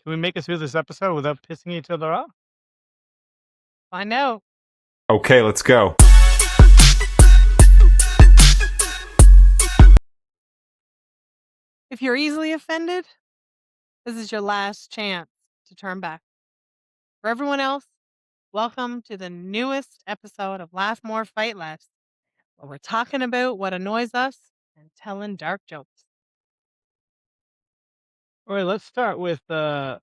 Can we make it through this episode without pissing each other off? I know. Okay, let's go. If you're easily offended, this is your last chance to turn back. For everyone else, welcome to the newest episode of Laugh More, Fight Less, where we're talking about what annoys us and telling dark jokes. All right, let's start with Oh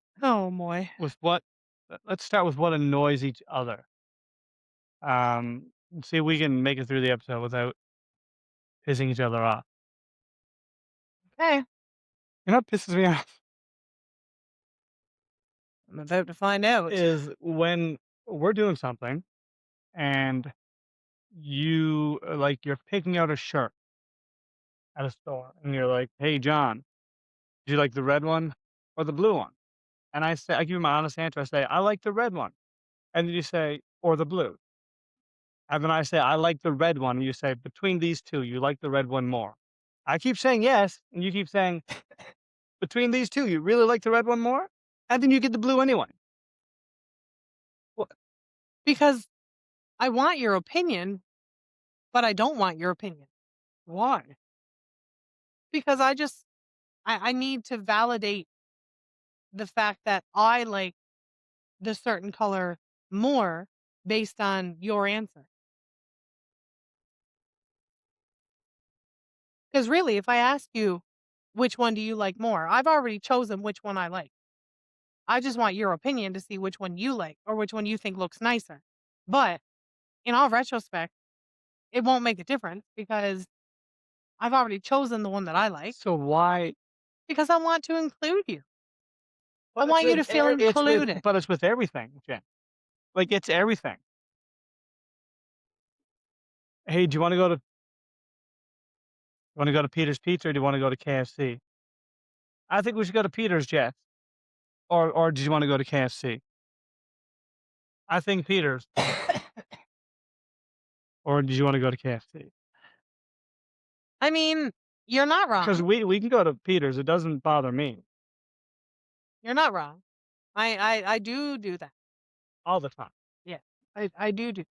boy. what. Let's start with what annoys each other. See if we can make it through the episode without pissing each other off. Okay, You know what pisses me off I'm about to find out. is when we're doing something and you're picking out a shirt at a store and you're like, "Hey, John, do you like the red one or the blue one?" And I give you my honest answer. I say, "I like the red one," and then you say, "Or the blue." And then I say, "I like the red one," and you say, "Between these two, you like the red one more." I keep saying yes, and you keep saying, "Between these two, you really like the red one more?" And then you get the blue anyway. Because I want your opinion, but I don't want your opinion. Why? Because I need to validate the fact that I like the certain color more based on your answer. Because really, if I ask you, which one do you like more? I've already chosen which one I like. I just want your opinion to see which one you like or which one you think looks nicer. But in all retrospect, it won't make a difference because I've already chosen the one that I like So why? because I want to include you. I But want you to feel included. but it's with everything, Jen. Like it's everything. Hey, do you want to go to Peter's Pizza or do you want to go to KFC? I think we should go to Peter's, Jeff. Or do you want to go to KFC? I think Peter's. Or did you want to go to KFC? I mean, you're not Because wrong. we can go to Peter's. It doesn't bother me You're not wrong. I do that. all the time. Yeah, I do. So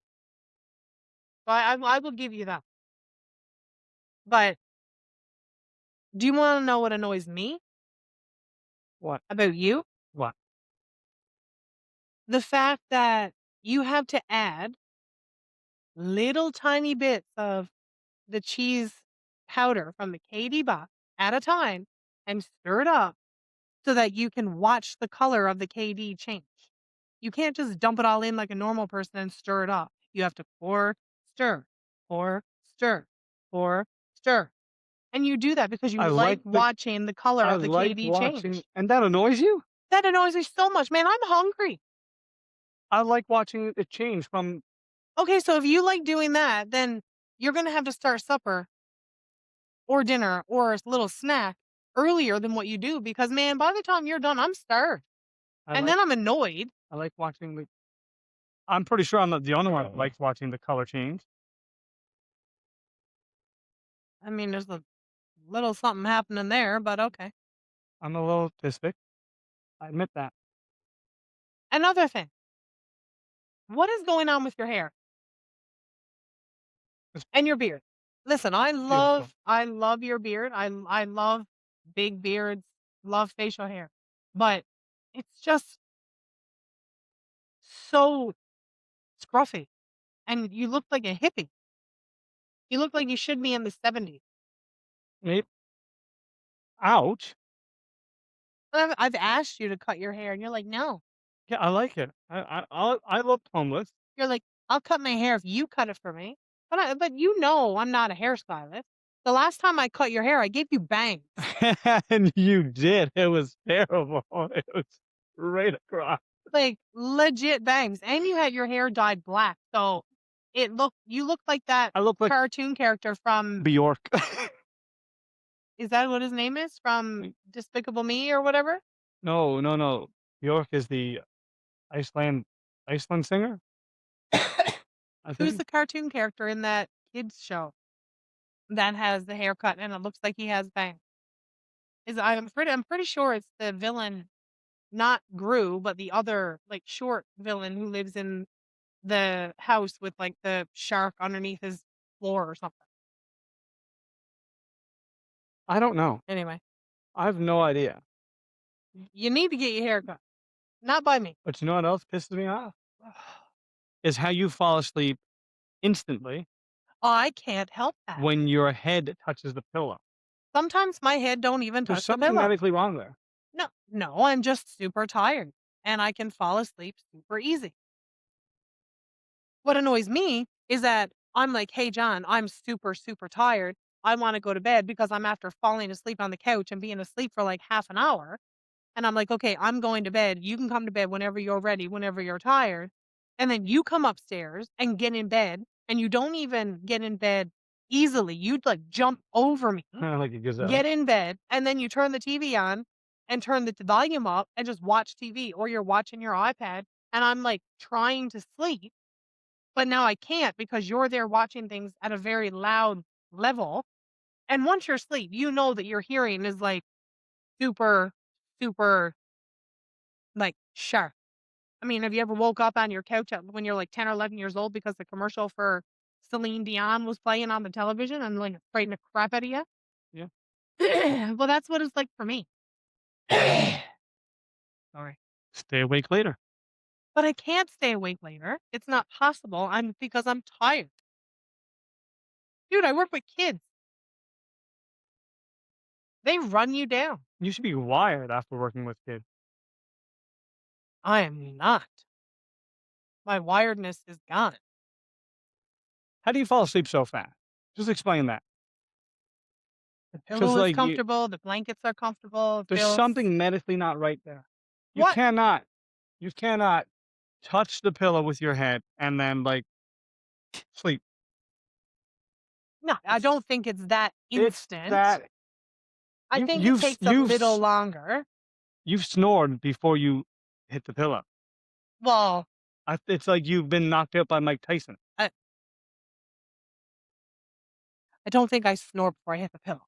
I will give you that. But do you want to know what annoys me What? about you? What? The fact that you have to add little tiny bits of the cheese powder from the KD box at a time and stir it up so that you can watch the color of the KD change. You can't just dump it all in like a normal person and stir it up. You have to pour, stir, pour, stir, pour, stir. And you do that because you I like like watching the color I of the like KD watching, change. and that annoys you. That annoys me so much, man. I'm hungry. I like watching it change from. Okay, so if you like doing that, then you're going to have to start supper or dinner or a little snack earlier than what you do because, man, by the time you're done, I'm starved. And then I'm annoyed. I like watching the. I'm pretty sure I'm not the only one that likes watching the color change. I mean, there's a little something happening there, but okay. I'm a little autistic. I admit that. Another thing. What is going on with your hair It's and your beard? Listen, beautiful. I love your beard. I love big beards, love facial hair. But it's just so scruffy. And you look like a hippie. You look like you should be in the 70s. Maybe. Ouch. I've asked you to cut your hair and you're like, "No." Yeah, I like it. I love homeless. You're like, "I'll cut my hair if you cut it for me." But you know I'm not a hairstylist. The last time I cut your hair, I gave you bangs. And you did. It was terrible. It was right across. Like legit bangs. And you had your hair dyed black. So you look like that I look like cartoon character from Bjork. is that what his name is? From Despicable Me or whatever? No. Bjork is the Iceland singer. I Who's think. the cartoon character in that kids show that has the haircut and it looks like he has bangs? I'm pretty sure it's the villain not Gru, but the other, like, short villain who lives in the house with, like, the shark underneath his floor or something. I don't know. Anyway, I have no idea. you need to get your hair cut. Not by me. But you know what else pisses me off? Is how you fall asleep instantly I can't help that. when your head touches the pillow. Sometimes my head don't even There's touch the something pillow. medically wrong there. No, no, I'm just super tired and I can fall asleep super easy. What annoys me is that I'm like, "Hey, John, I'm super, super tired. I want to go to bed because I'm after falling asleep on the couch and being asleep for like half an hour." And I'm like, "Okay, I'm going to bed. You can come to bed whenever you're ready, whenever you're tired." And then you come upstairs and get in bed and you don't even get in bed easily. You'd like jump over me, Like a gazelle. get in bed, and then you turn the TV on and turn the volume up and just watch TV or you're watching your iPad. And I'm like trying to sleep, but now I can't because you're there watching things at a very loud level. And once you're asleep, you know that your hearing is like super, super like sharp. I mean, have you ever woke up on your couch when you're like 10 or 11 years old because the commercial for Celine Dion was playing on the television and like frightened the crap out of you? Yeah. Well, that's what it's like for me. Sorry. Stay awake later. But I can't stay awake later. It's not possible. I'm because I'm tired. Dude, I work with kids. They run you down. You should be wired after working with kids. I am not. My wiredness is gone. How do you fall asleep so fast? Just explain that. The Because pillow is comfortable, the blankets are comfortable, it there's feels something medically not right there. You what? cannot, you cannot touch the pillow with your head and then like sleep. No, I It's don't think it's that it's instant. that I you think it you've takes a you've little s- longer. you've snored before you hit the pillow. Well, It's like you've been knocked out by Mike Tyson. I I don't think I snore before I hit the pillow.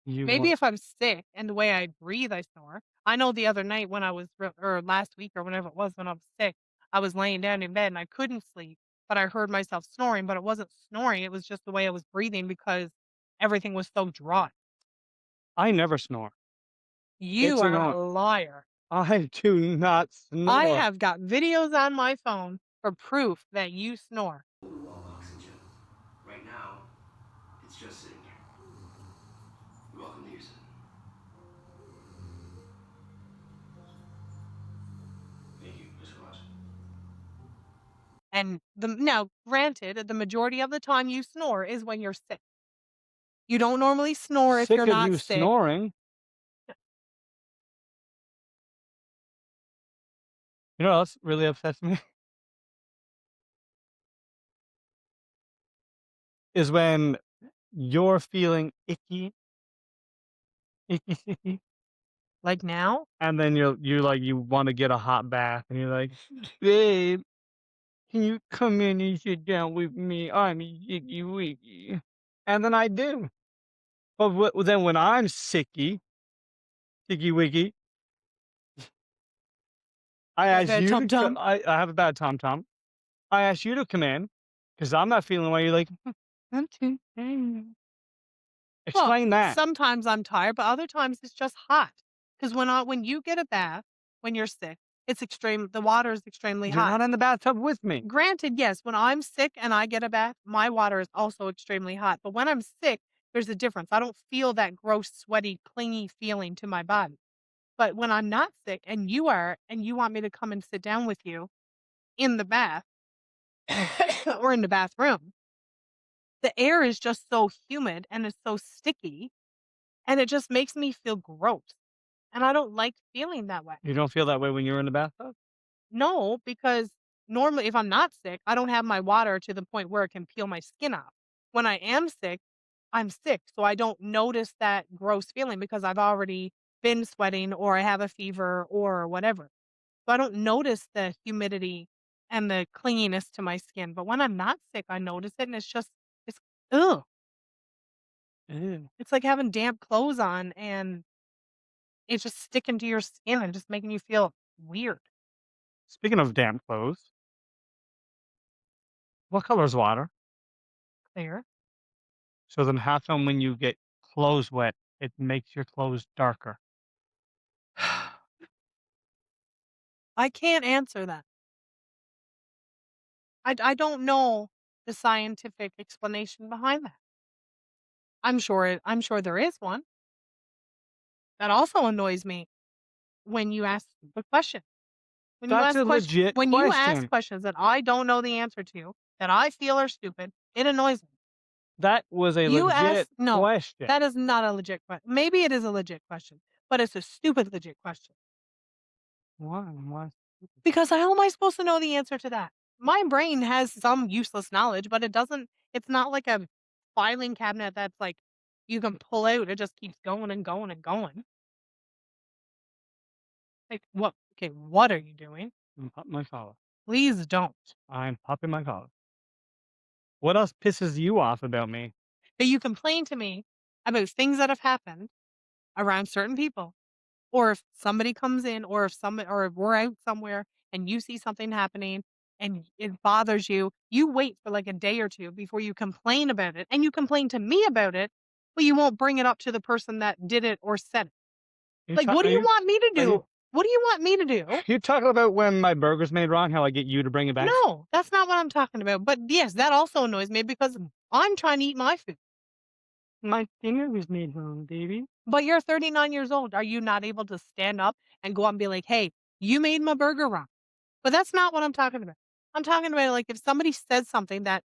You Maybe want if I'm sick and the way I breathe, I snore. I know the other night when I was or last week or whenever it was when I was sick, I was laying down in bed and I couldn't sleep, but I heard myself snoring, but it wasn't snoring, it was just the way I was breathing because everything was so dry. I never snore. You It's are a annoying. liar. I do not I snore. have got videos on my phone for proof that you snore. All oxygen. Right now, it's just sitting there. You're welcome to use it. Thank you so much. And the now, granted, the majority of the time you snore is when you're sick. You don't normally snore if you're Sick of not you sick. snoring. You know what else really upsets me? Is when you're feeling icky, Like now, and then you wanna get a hot bath, and you're like, "Babe, can you come in and sit down with me? I'm icky wicky." And then I do. But then when I'm icky wicky, I is ask that you tum to co tum? I have a bad tom tom. I ask you to come in because 'cause I'm not feeling well. You're like, "I'm too tired." Well, Explain that. sometimes I'm tired, but other times it's just hot. Because when you get a bath when you're sick, it's extreme. The water is extremely You're hot. not in the bathtub with me. Granted, yes, when I'm sick and I get a bath, my water is also extremely hot. But when I'm sick, there's a difference. I don't feel that gross, sweaty, clingy feeling to my body. But when I'm not sick and you are, and you want me to come and sit down with you in the bath or in the bathroom, the air is just so humid and it's so sticky and it just makes me feel gross. And I don't like feeling that way. You don't feel that way when you're in the bathtub? No, because normally if I'm not sick, I don't have my water to the point where it can peel my skin off. When I am sick, I'm sick. So I don't notice that gross feeling because I've already been sweating or I have a fever or whatever. So I don't notice the humidity and the clinginess to my skin. But when I'm not sick, I notice it and it's ugh. Ew. It's like having damp clothes on and it's just sticking to your skin and just making you feel weird. Speaking of damn clothes, what color is water? Clear. So then how come when you get clothes wet, it makes your clothes darker? I can't answer that. I don't know the scientific explanation behind that. I'm sure there is one. That also annoys me when you ask the question. That's a legit When you ask question. questions that I don't know the answer to, that I feel are stupid, it annoys me. That was a You ask legit no, question. that is not a legit question. Maybe it is a legit question, but it's a stupid legit question. Why? Why? Because how am I supposed to know the answer to that? My brain has some useless knowledge, but it's not like a filing cabinet that's like you can pull out. It just keeps going and going and going. Like what? Okay, what are you doing? I'm popping my collar. Please don't. I'm popping my collar. What else pisses you off about me? That you complain to me about things that have happened around certain people, or if somebody comes in, or if we're out somewhere and you see something happening and it bothers you, you wait for like a day or two before you complain about it, and you complain to me about it, but you won't bring it up to the person that did it or said it. Like, what do Are you you want me to are you do? What do you want me to do? you talking about when my burger's made wrong, how I get you to bring it back? No, that's not what I'm talking about. But yes, that also annoys me because I'm trying to eat my food. My dinner was made wrong, baby. But you're 39 years old. Are you not able to stand up and go out and be like, "Hey, you made my burger wrong"? But that's not what I'm talking about. I'm talking about, like, if somebody says something that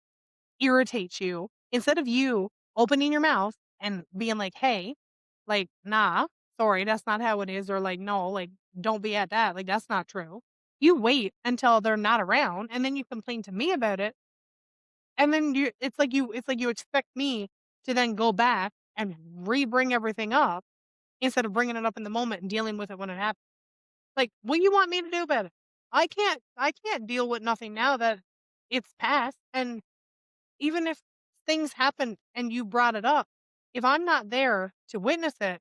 irritates you, instead of you opening your mouth and being like, "Hey, like, nah, sorry, that's not how it is," or like, "No, like, don't be at that. Like, that's not true." You wait until they're not around, and then you complain to me about it, and then it's like you expect me to then go back and re-bring everything up instead of bringing it up in the moment and dealing with it when it happens. Like, what do you want me to do about it? I can't deal with nothing now that it's past. And even if things happen and you brought it up, if I'm not there to witness it,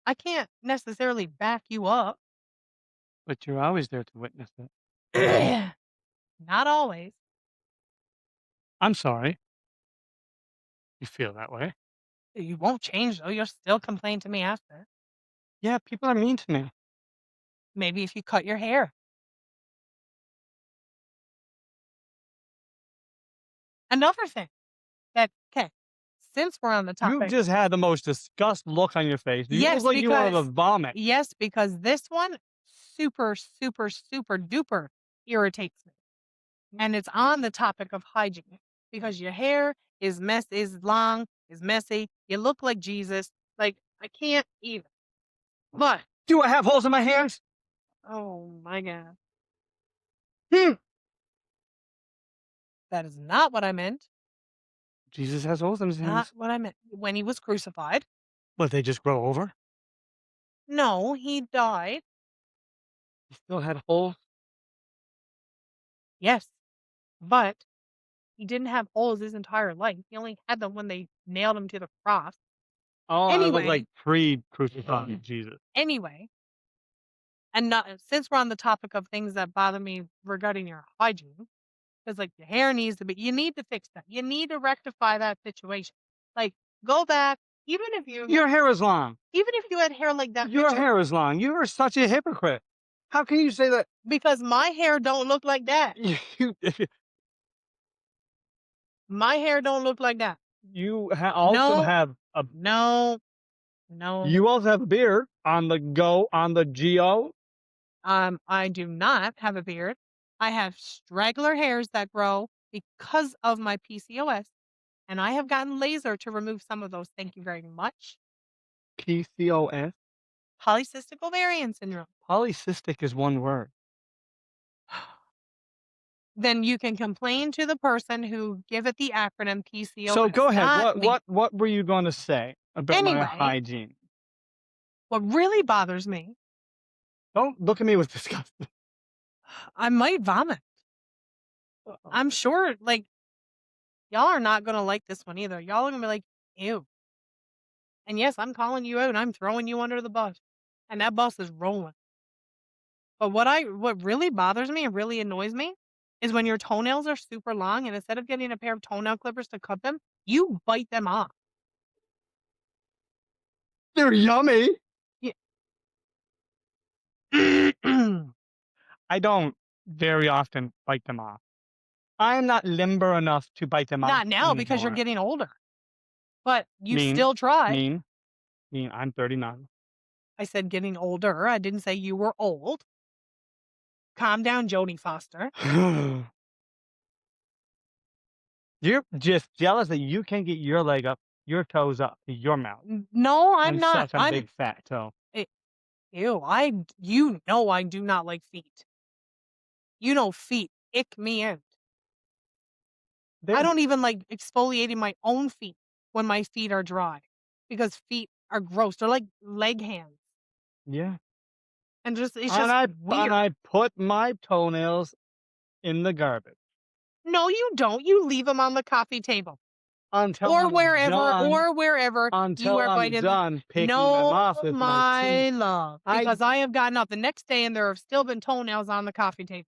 I can't necessarily back you up. But you're always there to witness it. Not always. I'm sorry. You feel that way. You won't change though. You'll still complain to me after. Yeah, people are mean to me. Maybe if you cut your hair. Another thing that okay, since we're on the You topic, just had the most disgust look on your face. You look yes, like you wanted to because vomit. this one super, super, super duper irritates me. And it's on the topic of hygiene because your hair is long, is messy. You look like Jesus. Like, I can't even. But Do I have holes in my hands? oh my god. Hmm. That is not what I meant. Jesus has holes in his Not hands. what I meant. When he was crucified. But they just grow over. No, he died. He still had holes. Yes. But he didn't have holes his entire life. He only had them when they nailed him to the cross. Oh, I look Anyway, like pre-crucified Jesus. anyway, and not since we're on the topic of things that bother me regarding your hygiene, because like your hair needs to be, you need to fix that. You need to rectify that situation. Like go back, Your hair is long. even if you had hair like that Your picture, hair is long. You are such a hypocrite. How can you say that? because my hair don't look like that. You, My hair don't look like that. also No, have a no, no. you also have a beard on the go. I do not have a beard. I have straggler hairs that grow because of my PCOS, and I have gotten laser to remove some of those. Thank you very much. PCOS. Polycystic ovarian syndrome. Polycystic is one word. Then you can complain to the person who give it the acronym So PCOS, go ahead. not What me. what what were you going to say about my Anyway, hygiene? what really bothers me, Don't look at me with disgust. I might vomit. I'm sure, like, y'all are not gonna like this one either. Y'all are gonna be like, ew. And yes, I'm calling you out and I'm throwing you under the bus. and that bus is rolling. But what really bothers me and really annoys me is when your toenails are super long and instead of getting a pair of toenail clippers to cut them, you bite them off. They're yummy. Yeah. I don't very often bite them off. I am not limber enough to bite them off Not now because you're anymore. getting older, but you Mean, still try. mean, mean. I'm 39. I said getting older. I didn't say you were old. Calm down, Jodie Foster. You're just jealous that you can't get your leg up, your toes up to your mouth No, I'm and not. suck on a big fat toe. Ew, you know I do not like feet. You know feet ick me in. I They're don't even like exfoliating my own feet when my feet are dry because feet are gross. They're like leg hands yeah. and it's And just and weird. I put my toenails in the garbage No, you don't. You leave them on the coffee table until or wherever you are I'm biting them. done picking them No, off with my teeth. my love, I because I have gotten up the next day and there have still been toenails on the coffee table.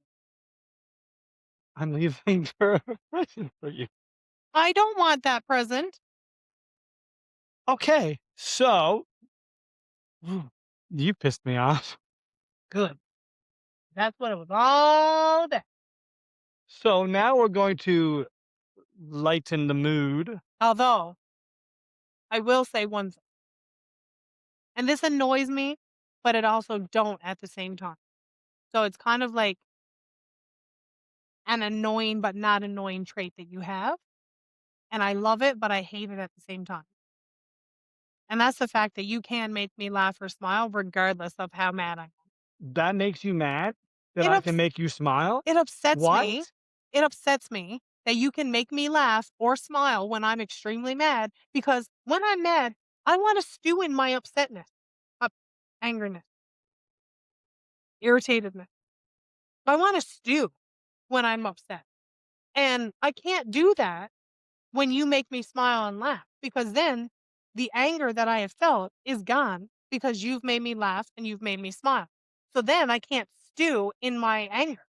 I'm leaving for a present for you. I don't want that present. Okay, so you pissed me off. Good. That's what it was all about. So now we're going to lighten the mood. Although, I will say one thing, and this annoys me, but it also don't at the same time. So it's kind of like an annoying but not annoying trait that you have, and I love it, but I hate it at the same time. And that's the fact that you can make me laugh or smile regardless of how mad I am. That makes you mad that It I can ups make you smile? it upsets What? me. It upsets me that you can make me laugh or smile when I'm extremely mad because when I'm mad, I want to stew in my upsetness, up angerness, irritatedness. I want to stew when I'm upset. And I can't do that when you make me smile and laugh because then the anger that I have felt is gone because you've made me laugh and you've made me smile. So then I can't stew in my anger.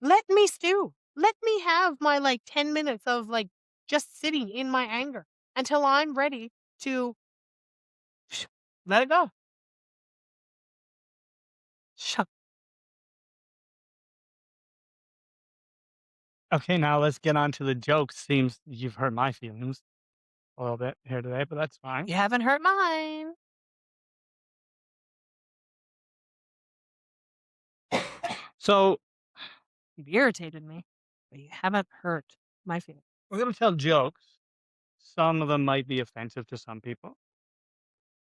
Let me stew. Let me have my like 10 minutes of like just sitting in my anger until I'm ready to let it go. Shut. Okay, now let's get on to the jokes. Seems you've hurt my feelings a little bit here today, but that's fine. You haven't hurt mine. So You've irritated me, but you haven't hurt my feelings. we're going to tell jokes. Some of them might be offensive to some people,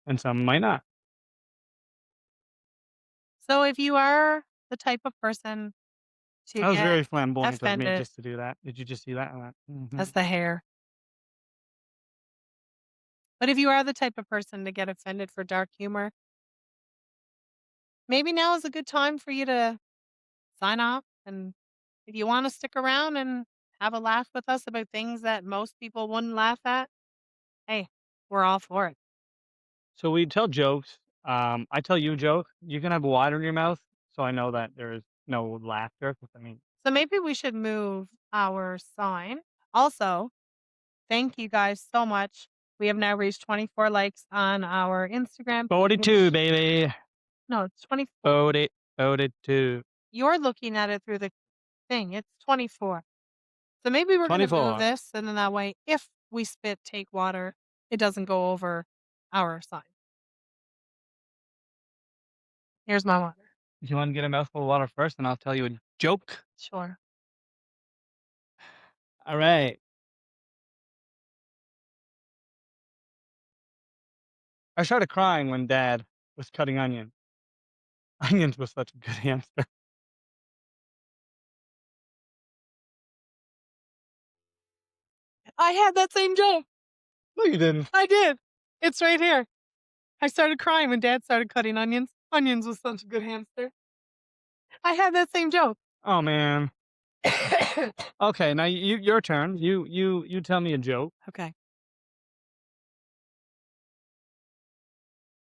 and some might not. So if you are the type of person to That was get very flamboyant of me offended, just to do that. Did you just see that? that's the hair. But if you are the type of person to get offended for dark humor, maybe now is a good time for you to sign off. And if you want to stick around and have a laugh with us about things that most people wouldn't laugh at, hey, we're all for it. So we tell jokes. I tell you a joke. You can have water in your mouth, so I know that there is no laughter. 'Cause, I mean, So maybe we should move our sign. Also, thank you guys so much. We have now reached 24 likes on our Instagram 42, page. baby. No, it's 24. 40, 42. You're looking at it through the thing. It's 24. So maybe we're gonna move 24. this, and then that way, if we spit take water, it doesn't go over our sign. Here's my water. You want to get a mouthful of water first, and I'll tell you a joke? Sure. All right. I started crying when Dad was cutting onions. Onions was such a good hamster. I had that same joke. No, you didn't. I did. It's right here. I started crying when Dad started cutting onions. Onions was such a good hamster. I had that same joke. Oh man. Okay, now your turn. You tell me a joke. Okay.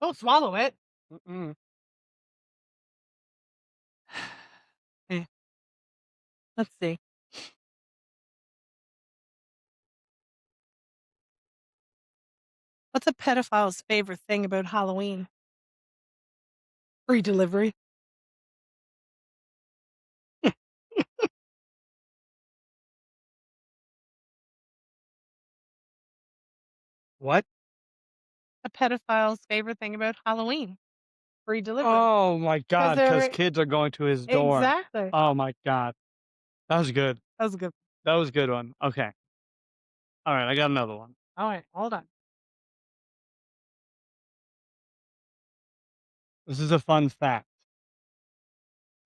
Don't swallow it. Mm-mm. Eh, let's see. What's a pedophile's favorite thing about Halloween? Free delivery. What? A pedophile's favorite thing about Halloween? Free delivery. Oh my 'Cause god! Because they're kids are going to his door. exactly. Oh my god. That was good. That was a good. That was a good one. Okay. Alright, I got another one. Alright, hold on. This is a fun fact.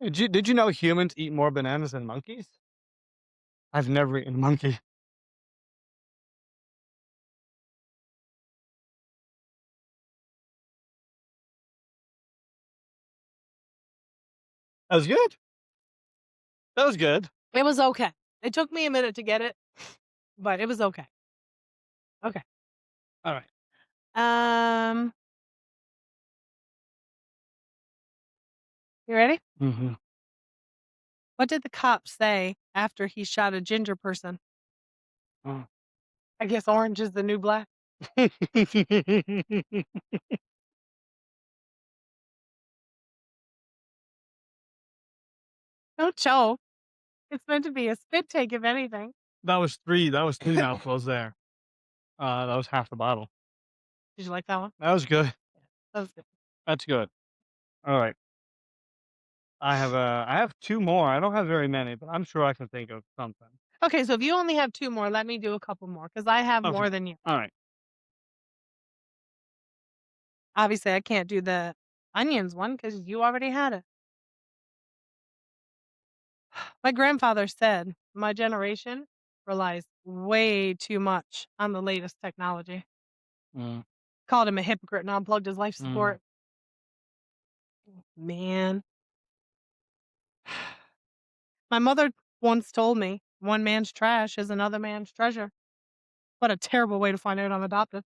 Did you know humans eat more bananas than monkeys? I've never eaten a monkey. That was good. That was good. It was okay. It took me a minute to get it, but it was okay. Okay. Alright. Um, you ready? Mhm. What did the cop say after he shot a ginger person? Oh. I guess orange is the new black. Don't choke. It's meant to be a spit take, if anything. That was 3 mouthfuls there. That was half the bottle. Did you like that one? That was good. That was good. That's good. Alright. I have 2 more. I don't have very many, but I'm sure I can think of something. Okay, so if you only have 2 more, let me do a couple more because I have Okay. more than you. Alright. Obviously, I can't do the onions one because you already had it. My grandfather said my generation relies way too much on the latest technology. Mm, Called him a hypocrite and unplugged his life mm. support. Man. My mother once told me one man's trash is another man's treasure. What a terrible way to find out I'm adopted.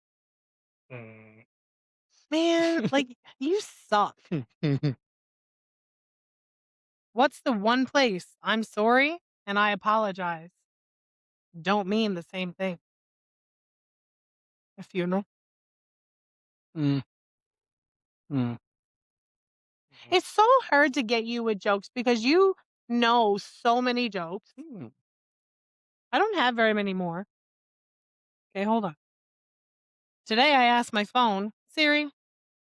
Mm. Man, like, you suck. What's the one place I'm sorry and I apologize don't mean the same thing? A funeral. Mm, mm, It's so hard to get you with jokes because you know so many jokes. mm. I don't have very many more. Okay, hold on. Today I asked my phone, Siri,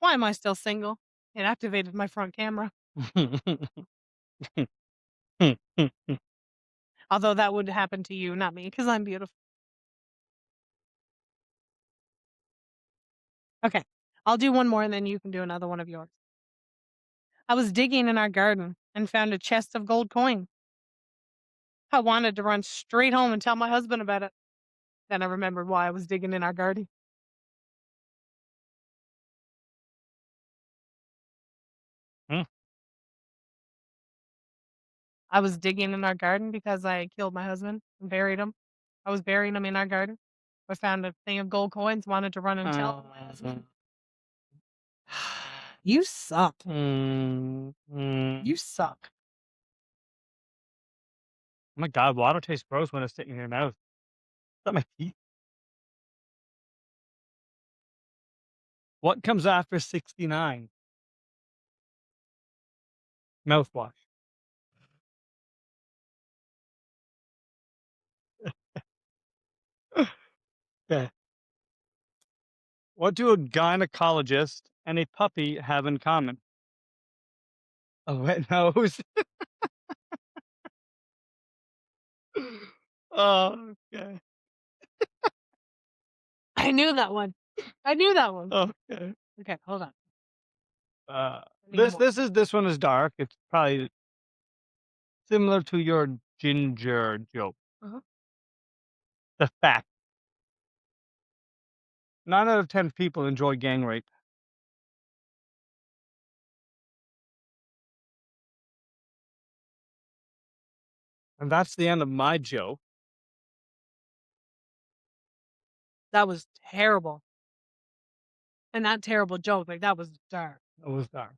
why am I still single? It activated my front camera. Although that would happen to you, not me, because I'm beautiful. Okay, I'll do one more and then you can do another one of yours. I was digging in our garden and found a chest of gold coins. I wanted to run straight home and tell my husband about it. Then I remembered why I was digging in our garden. Mm. I was digging in our garden because I killed my husband and buried him. I was burying him in our garden. I found a thing of gold coins, wanted to run and tell my husband. You suck. Mm, You mm. suck. Oh my god, water tastes gross when it's sitting in your mouth. Is that my teeth? What comes after 69? Mouthwash. Okay. What do a gynecologist and a puppy have in common? A wet nose. Oh, okay. I knew that one. I knew that one. Okay. Okay, hold on. Uh, I need this more. this is this one is dark. It's probably similar to your ginger joke. Uh-huh. The fact 9 out of 10 people enjoy gang rape, and that's the end of my joke. That was terrible. And that terrible joke, like that was dark. It was dark.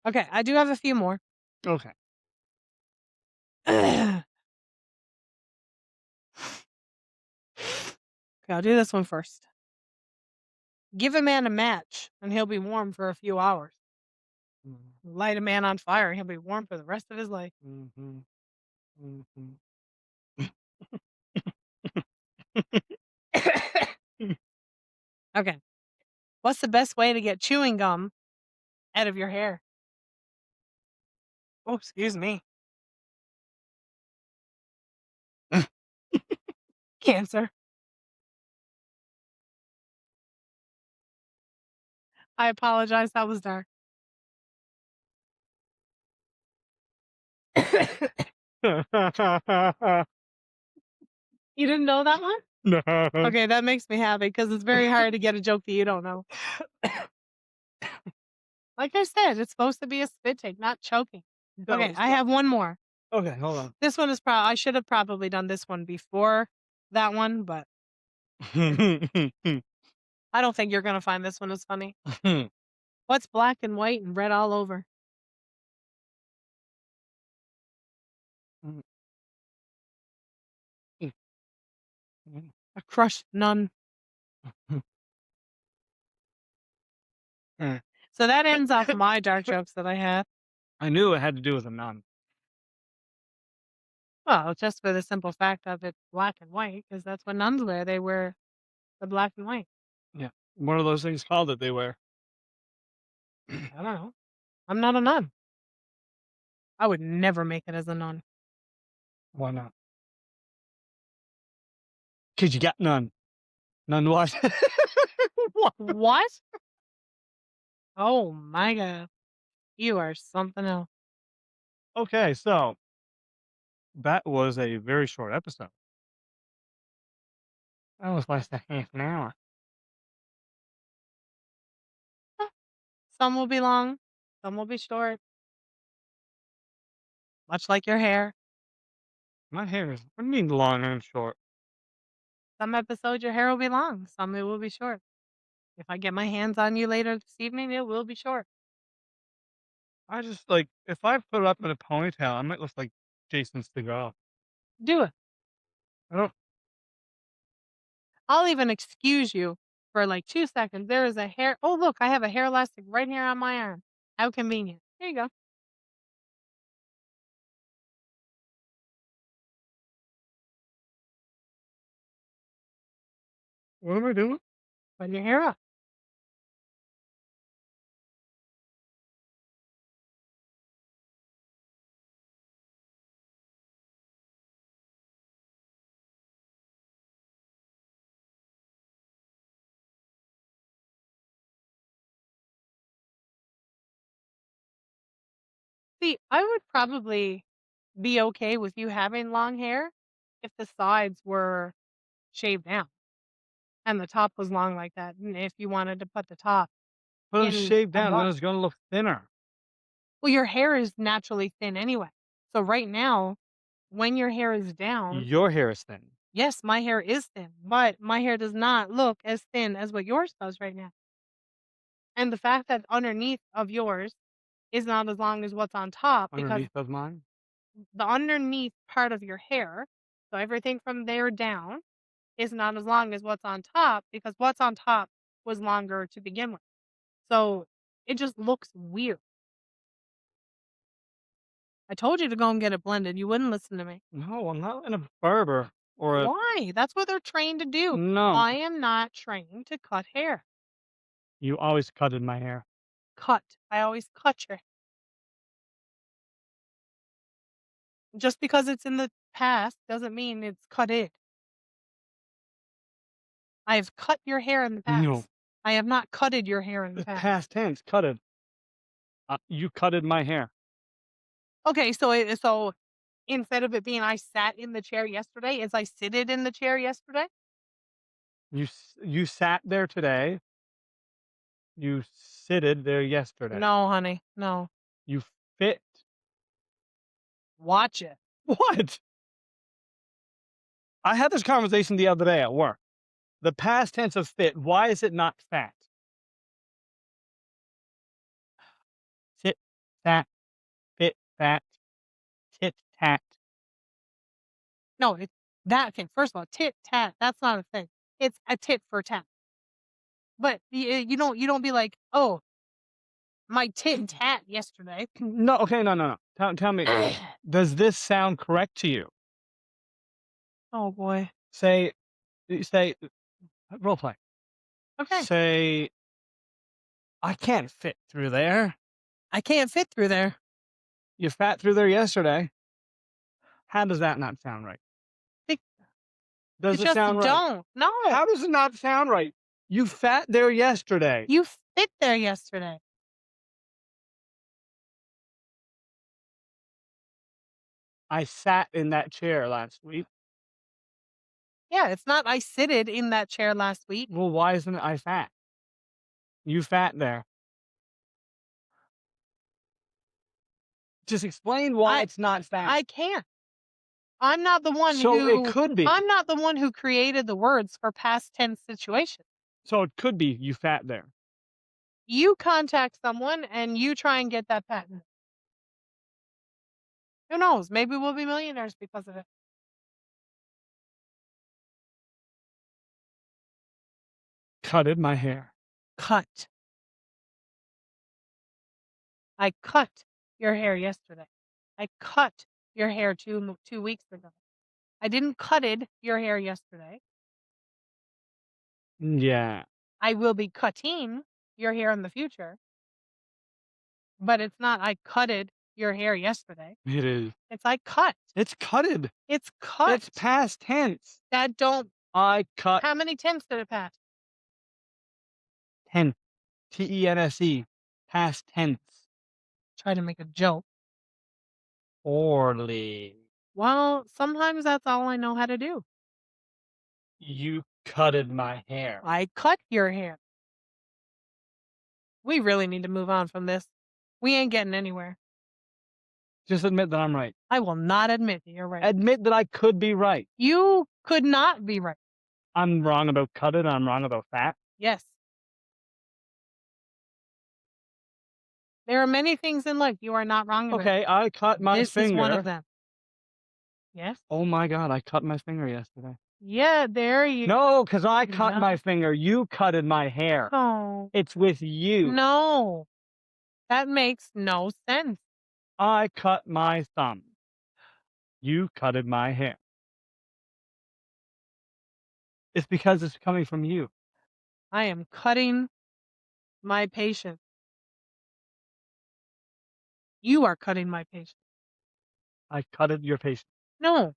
Okay, I do have a few more. Okay. Okay, I'll do this one first. Give a man a match, and he'll be warm for a few hours. Light a man on fire, and he'll be warm for the rest of his life. Mhm. Mhm. Okay. What's the best way to get chewing gum out of your hair? Oh, excuse me. Cancer. I apologize. That was dark. You didn't know that one? No. Okay, that makes me happy because it's very hard to get a joke that you don't know. Like I said, it's supposed to be a spit take, not choking. That Okay, was I have one more. okay, hold This one is I should have probably done this one before that one, but on. I don't think you're gonna find this one as funny. What's black and white and red all over? A crushed nun. So that ends off my dark jokes that I had. I knew it had to do with a nun. Well, just for the simple fact of it's black and white, because that's what nuns wear. They wear the black and white. Yeah. What are those things called that they wear? I don't know. I'm not a nun. I would never make it as a nun. Why not? 'Cause you got none. None what? What? What? Oh my god. You are something else. Okay, so that was a very short episode. That was less than half an hour. Some will be long, some will be short, much like your hair. My hair is what do you mean long and short? Some episodes your hair will be long, some it will be short. If I get my hands on you later this evening, it will be short. I just like if I put it up in a ponytail, I might look like Jason Segel. Do it. I don't I'll even excuse you for like 2 seconds. There is a hair. Oh, look, I have a hair elastic right here on my arm. How convenient. Here you go. what am I doing? Put your hair up. See, I would probably be okay with you having long hair if the sides were shaved down and the top was long like that. And if you wanted to put the top Put it in shaved a down, then bun. it's gonna look thinner. Well, your hair is naturally thin anyway. So right now, when your hair is down, Your hair is thin. yes, my hair is thin, but my hair does not look as thin as what yours does right now. And the fact that underneath of yours is not as long as what's on top because Underneath of mine. the underneath part of your hair, so everything from there down, is not as long as what's on top because what's on top was longer to begin with. So it just looks weird. I told you to go and get it blended. You wouldn't listen to me. No, I'm not in a barber or a Why? That's what they're trained to do. no. I am not trained to cut hair. You always cutted my hair. Cut. I always cut your hair. Just because it's in the past doesn't mean it's cut it. I have cut your hair in the No. past. I have not cutted your hair in the It's past. past tense, cutted. You cutted my hair. Okay, so instead of it being I sat in the chair yesterday, is I sitted in the chair yesterday? You sat there today. You sitted there yesterday. No, honey. No. You fit. Watch it. What? I had this conversation the other day at work. The past tense of fit, why is it not fat? tat, fit, fat, tit, tat. No, it's that thing. First of all, tit tat. That's not a thing. It's a tit for tat. But you don't be like, oh, my tit tat yesterday. No, okay, no. Tell me, does this sound correct to you? Oh boy. Say, role play. Okay. Say, I can't fit through there. I can't fit through there. You fat through there yesterday. How does that not sound right? It Does it just sound right? don't. No. How does it not sound right? You fat there yesterday. You fit there yesterday. I sat in that chair last week. Yeah, it's not I sitted in that chair last week. Well, why isn't it I fat? You fat there. Just explain why it's not fat. I can't. I'm not the one So who it could be. I'm not the one who created the words for past tense situations. So it could be you fat there. You contact someone and you try and get that patent. Who knows? Maybe we'll be millionaires because of it. Cutted my hair. Cut. I cut your hair yesterday. I cut your hair 2 weeks ago. I didn't cutted your hair yesterday. Yeah. I will be cutting your hair in the future. But it's not I cutted your hair yesterday. It is. It's I cut. It's cutted. It's cut. It's past tense. That don't. I cut. How many tense did it pass? 10. TENSE. Past tense. Try to make a joke. Poorly. Well, sometimes that's all I know how to do. You cutted my hair. I cut your hair. We really need to move on from this. We ain't getting anywhere. Just admit that I'm right. I will not admit that you're right. Admit that I could be right. You could not be right. I'm wrong about cutted. I'm wrong about fat. Yes. There are many things in life you are not wrong about. Okay, I cut my This finger. is one of them. Yes? Oh my God, I cut my finger yesterday. Yeah, there you No, because I cut No. my finger. You cutted my hair. go. It's with you. No. That makes no sense. I cut my thumb. You cutted my hair. It's because it's coming from you. I am cutting my patience. You are cutting my patience. I cutted your patience. No,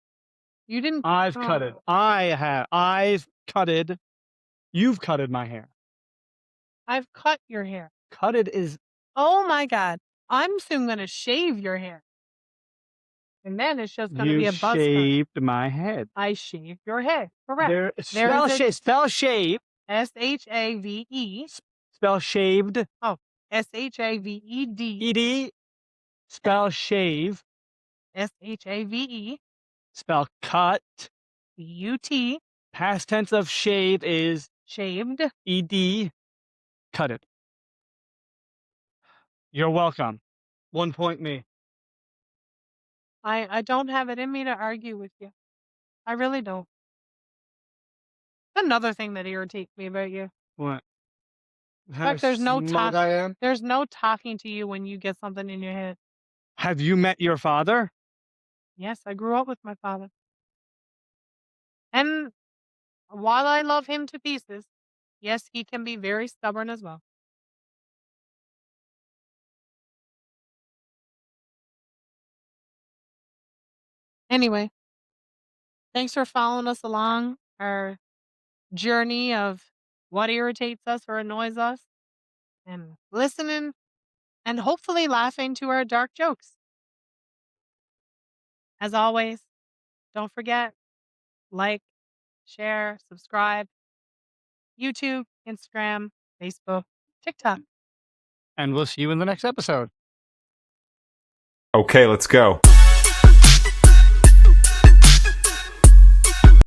you didn't. I've cutted. I've cutted. You've cutted my hair. I've cut your hair. Cutted is. Oh my God. I'm soon going to shave your hair. And then it's just going to be You a buzz cut. shaved my head. I shaved your head. Correct. Spell is a- spell shave. SHAVE. Spell shaved. SHAVED. ED. Spell shave. SHAVE. Spell cut. BUT. Past tense of shave is Shaved. ED. Cut it. You're welcome. 1 point me. I don't have it in me to argue with you. I really don't. Another thing that irritates me about you. What? Fact, there's no smug I am? There's no talking to you when you get something in your head. Have you met your father? Yes, I grew up with my father. And while I love him to pieces, yes, he can be very stubborn as well. Anyway, thanks for following us along our journey of what irritates us or annoys us and listening and hopefully laughing to our dark jokes. As always, don't forget, like, share, subscribe, YouTube, Instagram, Facebook, TikTok. And we'll see you in the next episode. Okay, let's go.